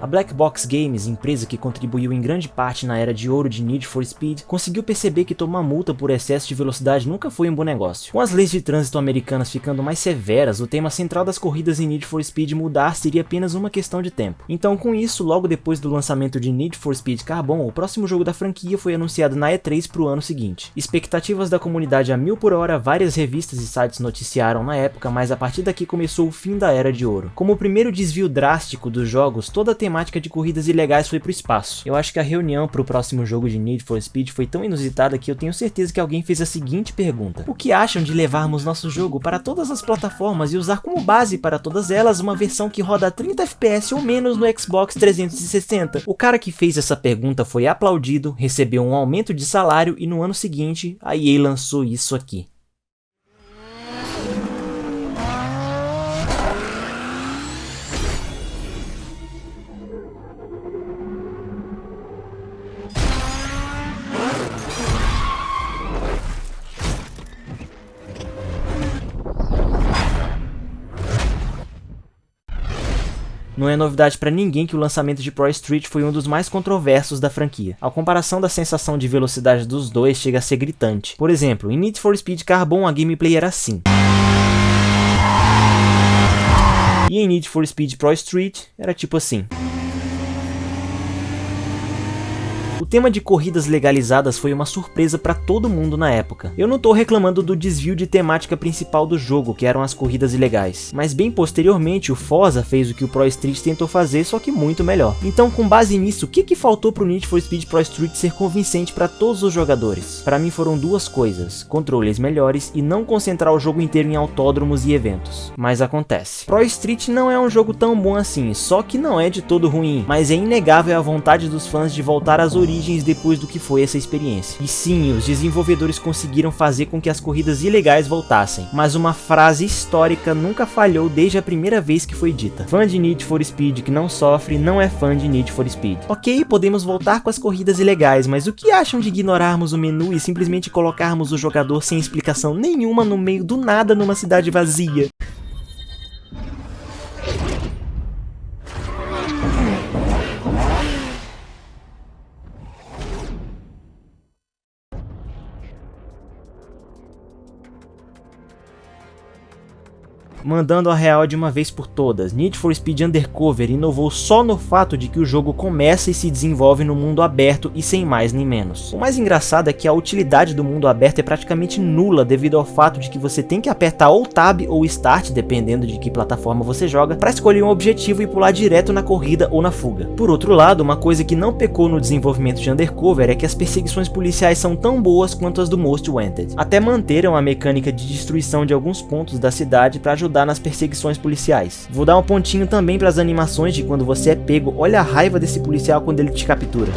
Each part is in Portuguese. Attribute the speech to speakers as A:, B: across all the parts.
A: Black Box Games, empresa que contribuiu em grande parte na era de ouro de Need for Speed, conseguiu perceber que tomar multa por excesso de velocidade nunca foi um bom negócio. Com as leis de trânsito americanas ficando mais severas, o tema central das corridas em Need for Speed mudar seria apenas uma questão de tempo. Então, com isso, logo depois do lançamento de Need for Speed Carbon, o próximo jogo da franquia foi anunciado na E3 para o ano seguinte. Expectativas da comunidade a 1000 por hora, várias revistas e sites noticiaram na época, mas a partir daqui começou o fim da era de ouro. Como o primeiro desvio drástico dos jogos, toda a temática de corridas ilegais foi pro espaço. Eu acho que a reunião pro próximo jogo de Need for Speed foi tão inusitada que eu tenho certeza que alguém fez a seguinte pergunta: o que acham de levarmos nosso jogo para todas as plataformas e usar como base para todas elas uma versão que roda a 30 FPS ou menos no Xbox 360? O cara que fez essa pergunta foi aplaudido, recebeu um aumento de salário e no ano seguinte a EA lançou isso aqui. Não é novidade pra ninguém que o lançamento de Pro Street foi um dos mais controversos da franquia. A comparação da sensação de velocidade dos dois chega a ser gritante. Por exemplo, em Need for Speed Carbon a gameplay era assim. E em Need for Speed Pro Street era tipo assim. O tema de corridas legalizadas foi uma surpresa para todo mundo na época. Eu não tô reclamando do desvio de temática principal do jogo, que eram as corridas ilegais, mas bem posteriormente o Forza fez o que o Pro Street tentou fazer, só que muito melhor. Então, com base nisso, o que faltou pro Need for Speed Pro Street ser convincente para todos os jogadores? Para mim foram duas coisas: controles melhores e não concentrar o jogo inteiro em autódromos e eventos. Mas acontece. Pro Street não é um jogo tão bom assim, só que não é de todo ruim, mas é inegável a vontade dos fãs de voltar às origens depois do que foi essa experiência. E sim, os desenvolvedores conseguiram fazer com que as corridas ilegais voltassem, mas uma frase histórica nunca falhou desde a primeira vez que foi dita: fã de Need for Speed que não sofre não é fã de Need for Speed. Ok, podemos voltar com as corridas ilegais, mas o que acham de ignorarmos o menu e simplesmente colocarmos o jogador sem explicação nenhuma no meio do nada numa cidade vazia? Mandando a real de uma vez por todas, Need for Speed Undercover inovou só no fato de que o jogo começa e se desenvolve no mundo aberto e sem mais nem menos. O mais engraçado é que a utilidade do mundo aberto é praticamente nula devido ao fato de que você tem que apertar ou Tab ou Start, dependendo de que plataforma você joga, para escolher um objetivo e pular direto na corrida ou na fuga. Por outro lado, uma coisa que não pecou no desenvolvimento de Undercover é que as perseguições policiais são tão boas quanto as do Most Wanted. Até manteram a mecânica de destruição de alguns pontos da cidade para ajudar nas perseguições policiais. Vou dar um pontinho também para as animações de quando você é pego. Olha a raiva desse policial quando ele te captura.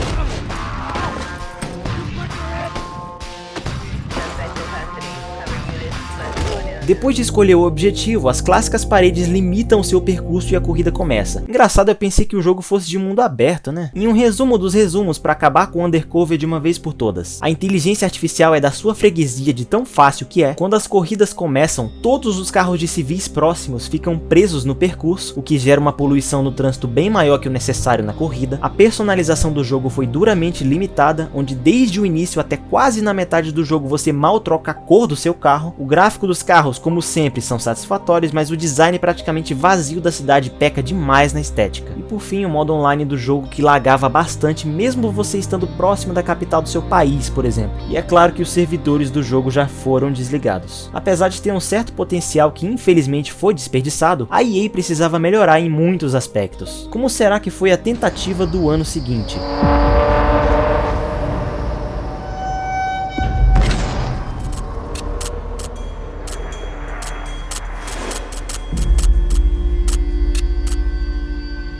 A: Depois de escolher o objetivo, as clássicas paredes limitam o seu percurso e a corrida começa. Engraçado, eu pensei que o jogo fosse de mundo aberto, né? Em um resumo dos resumos para acabar com o Undercover de uma vez por todas: a inteligência artificial é da sua freguesia de tão fácil que é. Quando as corridas começam, todos os carros de civis próximos ficam presos no percurso, o que gera uma poluição no trânsito bem maior que o necessário na corrida. A personalização do jogo foi duramente limitada, onde desde o início até quase na metade do jogo você mal troca a cor do seu carro. O gráfico dos carros, como sempre, são satisfatórios, mas o design praticamente vazio da cidade peca demais na estética. E por fim, o modo online do jogo que lagava bastante mesmo você estando próximo da capital do seu país, por exemplo. E é claro que os servidores do jogo já foram desligados. Apesar de ter um certo potencial que infelizmente foi desperdiçado, a EA precisava melhorar em muitos aspectos. Como será que foi a tentativa do ano seguinte?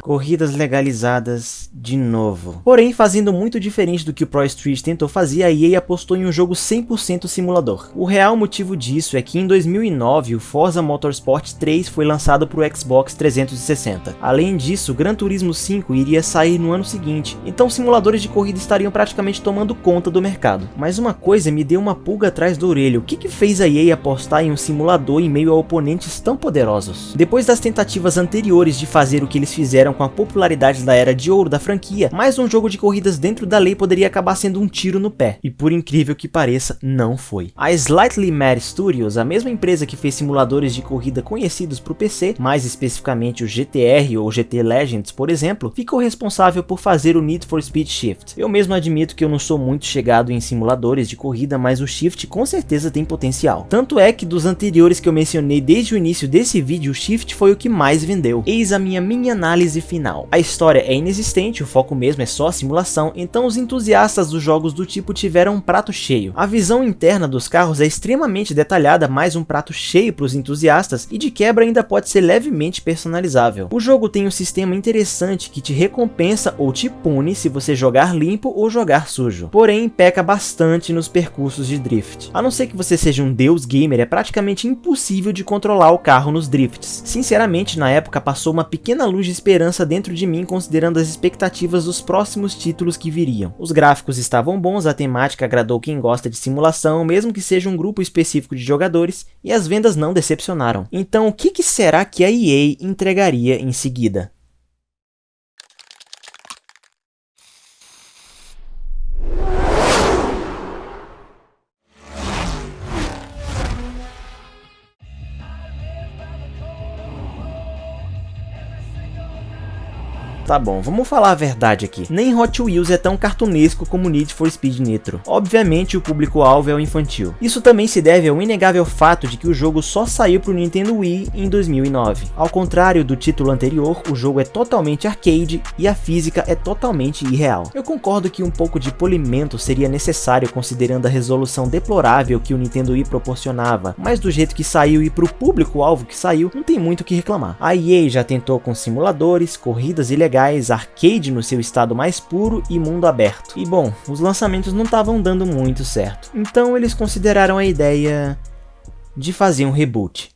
A: Corridas legalizadas de novo. Porém, fazendo muito diferente do que o Pro Street tentou fazer, a EA apostou em um jogo 100% simulador. O real motivo disso é que em 2009 o Forza Motorsport 3 foi lançado para o Xbox 360. Além disso, Gran Turismo 5 iria sair no ano seguinte, então simuladores de corrida estariam praticamente tomando conta do mercado. Mas uma coisa me deu uma pulga atrás da orelha: o que fez a EA apostar em um simulador em meio a oponentes tão poderosos? Depois das tentativas anteriores de fazer o que eles fizeram com a popularidade da era de ouro da franquia, mais um jogo de corridas dentro da lei poderia acabar sendo um tiro no pé. E por incrível que pareça, não foi. A Slightly Mad Studios, a mesma empresa que fez simuladores de corrida conhecidos para o PC, mais especificamente o GTR ou GT Legends, por exemplo, ficou responsável por fazer o Need for Speed Shift. Eu mesmo admito que eu não sou muito chegado em simuladores de corrida, mas o Shift com certeza tem potencial. Tanto é que dos anteriores que eu mencionei desde o início desse vídeo, o Shift foi o que mais vendeu. Eis a minha mini análise final. A história é inexistente, o foco mesmo é só a simulação, então os entusiastas dos jogos do tipo tiveram um prato cheio. A visão interna dos carros é extremamente detalhada, mais um prato cheio para os entusiastas, e de quebra ainda pode ser levemente personalizável. O jogo tem um sistema interessante que te recompensa ou te pune se você jogar limpo ou jogar sujo, porém peca bastante nos percursos de drift. A não ser que você seja um deus gamer, é praticamente impossível de controlar o carro nos drifts. Sinceramente, na época passou uma pequena luz de esperança dentro de mim, considerando as expectativas dos próximos títulos que viriam. Os gráficos estavam bons, a temática agradou quem gosta de simulação, mesmo que seja um grupo específico de jogadores, e as vendas não decepcionaram. Então o que será que a EA entregaria em seguida? Tá bom, vamos falar a verdade aqui. Nem Hot Wheels é tão cartunesco como Need for Speed Nitro. Obviamente o público-alvo é o infantil. Isso também se deve ao inegável fato de que o jogo só saiu para o Nintendo Wii em 2009. Ao contrário do título anterior, o jogo é totalmente arcade e a física é totalmente irreal. Eu concordo que um pouco de polimento seria necessário considerando a resolução deplorável que o Nintendo Wii proporcionava, mas do jeito que saiu e para o público-alvo que saiu, não tem muito o que reclamar. A EA já tentou com simuladores, corridas ilegais, arcade no seu estado mais puro e mundo aberto. E bom, os lançamentos não estavam dando muito certo. Então eles consideraram a ideia de fazer um reboot.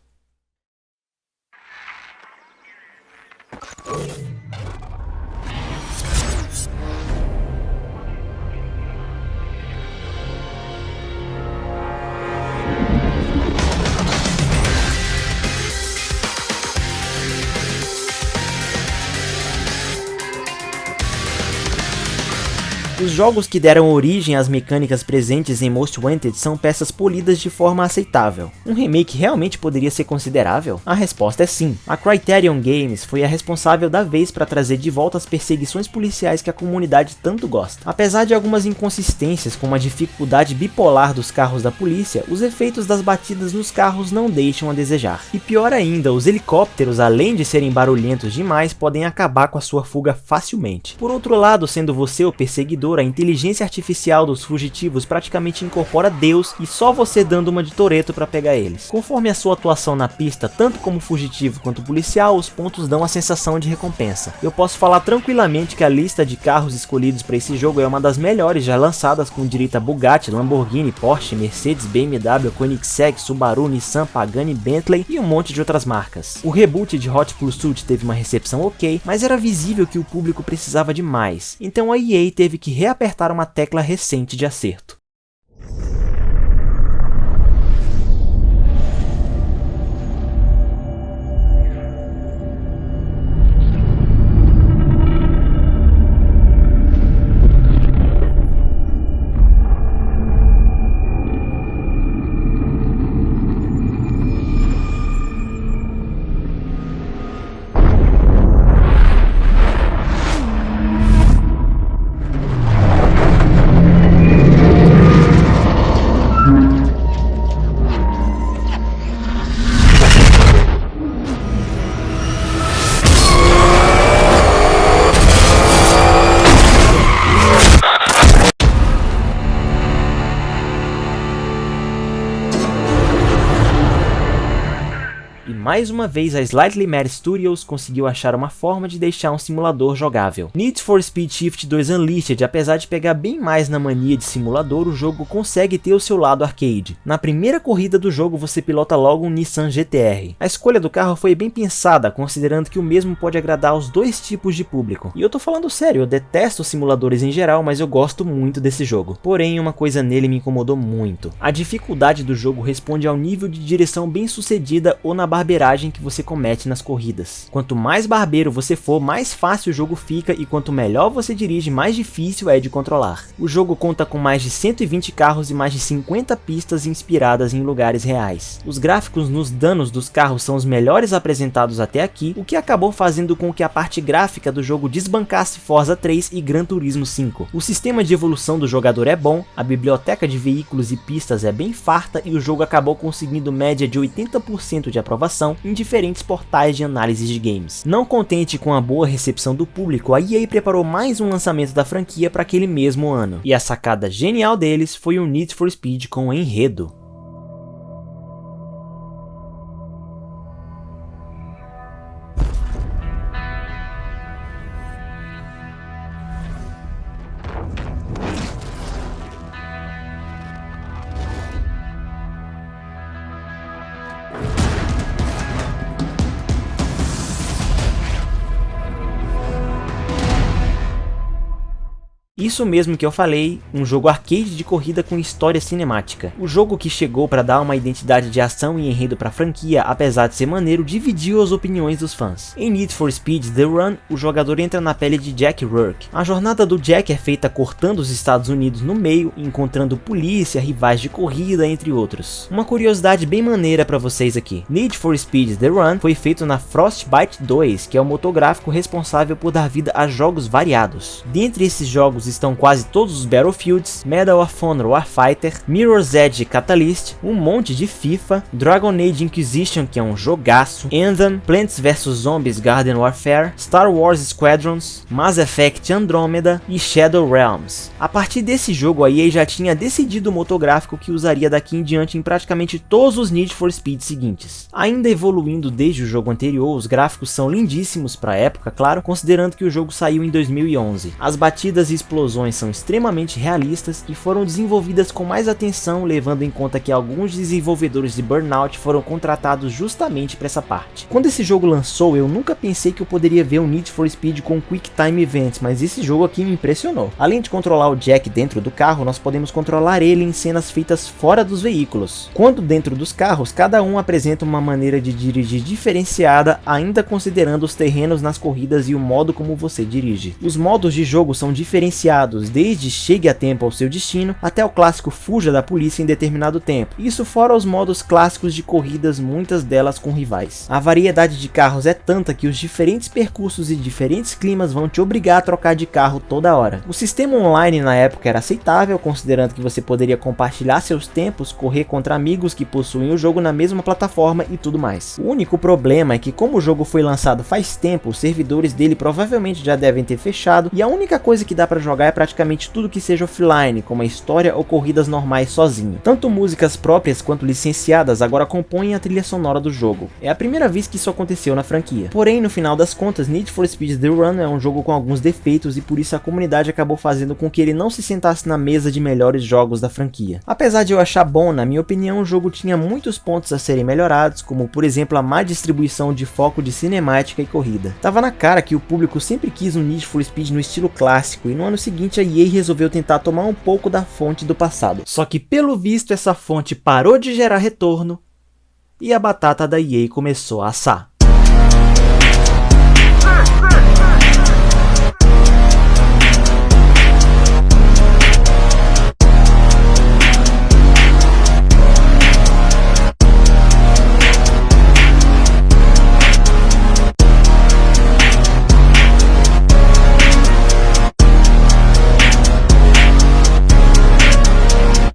A: Os jogos que deram origem às mecânicas presentes em Most Wanted são peças polidas de forma aceitável. Um remake realmente poderia ser considerável? A resposta é sim. A Criterion Games foi a responsável da vez para trazer de volta as perseguições policiais que a comunidade tanto gosta. Apesar de algumas inconsistências, como a dificuldade bipolar dos carros da polícia, os efeitos das batidas nos carros não deixam a desejar. E pior ainda, os helicópteros, além de serem barulhentos demais, podem acabar com a sua fuga facilmente. Por outro lado, sendo você o perseguidor, a inteligência artificial dos fugitivos praticamente incorpora Deus e só você dando uma de Toretto para pegar eles. Conforme a sua atuação na pista, tanto como fugitivo quanto policial, os pontos dão a sensação de recompensa. Eu posso falar tranquilamente que a lista de carros escolhidos para esse jogo é uma das melhores já lançadas, com direito a Bugatti, Lamborghini, Porsche, Mercedes, BMW, Koenigsegg, Subaru, Nissan, Pagani, Bentley e um monte de outras marcas. O reboot de Hot Pursuit teve uma recepção ok, mas era visível que o público precisava de mais, então a EA teve que reapertar uma tecla recente de acerto. mais uma vez a Slightly Mad Studios conseguiu achar uma forma de deixar um simulador jogável. Need for Speed Shift 2 Unleashed, apesar de pegar bem mais na mania de simulador, o jogo consegue ter o seu lado arcade. Na primeira corrida do jogo você pilota logo um Nissan GT-R. A escolha do carro foi bem pensada, considerando que o mesmo pode agradar aos dois tipos de público. E eu tô falando sério, eu detesto simuladores em geral, mas eu gosto muito desse jogo. Porém, uma coisa nele me incomodou muito. A dificuldade do jogo responde ao nível de direção bem sucedida ou na barbeiragem que você comete nas corridas. Quanto mais barbeiro você for, mais fácil o jogo fica, e quanto melhor você dirige, mais difícil é de controlar. O jogo conta com mais de 120 carros e mais de 50 pistas inspiradas em lugares reais. Os gráficos nos danos dos carros são os melhores apresentados até aqui, o que acabou fazendo com que a parte gráfica do jogo desbancasse Forza 3 e Gran Turismo 5. O sistema de evolução do jogador é bom, a biblioteca de veículos e pistas é bem farta e o jogo acabou conseguindo média de 80% de aprovação em diferentes portais de análise de games. Não contente com a boa recepção do público, a EA preparou mais um lançamento da franquia para aquele mesmo ano. E a sacada genial deles foi o Need for Speed com enredo. Isso mesmo que eu falei, um jogo arcade de corrida com história cinemática. O jogo que chegou para dar uma identidade de ação e enredo para a franquia, apesar de ser maneiro, dividiu as opiniões dos fãs. Em Need for Speed The Run, o jogador entra na pele de Jack Rourke. A jornada do Jack é feita cortando os Estados Unidos no meio, encontrando polícia, rivais de corrida, entre outros. Uma curiosidade bem maneira para vocês aqui. Need for Speed The Run foi feito na Frostbite 2, que é o motográfico responsável por dar vida a jogos variados. Dentre esses jogos estão quase todos os Battlefields, Medal of Honor Warfighter, Mirror's Edge Catalyst, um monte de FIFA, Dragon Age Inquisition, que é um jogaço, Anthem, Plants vs Zombies Garden Warfare, Star Wars Squadrons, Mass Effect Andromeda e Shadow Realms. A partir desse jogo, a EA já tinha decidido o motográfico que usaria daqui em diante em praticamente todos os Need for Speed seguintes. Ainda evoluindo desde o jogo anterior, os gráficos são lindíssimos para a época, claro, considerando que o jogo saiu em 2011. As batidas e explosões são extremamente realistas e foram desenvolvidas com mais atenção, levando em conta que alguns desenvolvedores de Burnout foram contratados justamente para essa parte. Quando esse jogo lançou, eu nunca pensei que eu poderia ver um Need for Speed com Quick Time Events, mas esse jogo aqui me impressionou. Além de controlar o Jack dentro do carro, nós podemos controlar ele em cenas feitas fora dos veículos. Quando dentro dos carros, cada um apresenta uma maneira de dirigir diferenciada, ainda considerando os terrenos nas corridas e o modo como você dirige. Os modos de jogo são diferenciados, desde chegue a tempo ao seu destino, até o clássico fuja da polícia em determinado tempo. Isso fora os modos clássicos de corridas, muitas delas com rivais. A variedade de carros é tanta que os diferentes percursos e diferentes climas vão te obrigar a trocar de carro toda hora. O sistema online na época era aceitável, considerando que você poderia compartilhar seus tempos, correr contra amigos que possuem o jogo na mesma plataforma e tudo mais. O único problema é que, como o jogo foi lançado faz tempo, os servidores dele provavelmente já devem ter fechado, e a única coisa que dá pra jogar é praticamente tudo que seja offline, como a história ou corridas normais sozinho. Tanto músicas próprias quanto licenciadas agora compõem a trilha sonora do jogo. É a primeira vez que isso aconteceu na franquia. Porém, no final das contas, Need for Speed The Run é um jogo com alguns defeitos e por isso a comunidade acabou fazendo com que ele não se sentasse na mesa de melhores jogos da franquia. Apesar de eu achar bom, na minha opinião, o jogo tinha muitos pontos a serem melhorados, como por exemplo a má distribuição de foco de cinemática e corrida. Tava na cara que o público sempre quis um Need for Speed no estilo clássico, e no ano seguinte a EA resolveu tentar tomar um pouco da fonte do passado. Só que pelo visto essa fonte parou de gerar retorno e a batata da EA começou a assar.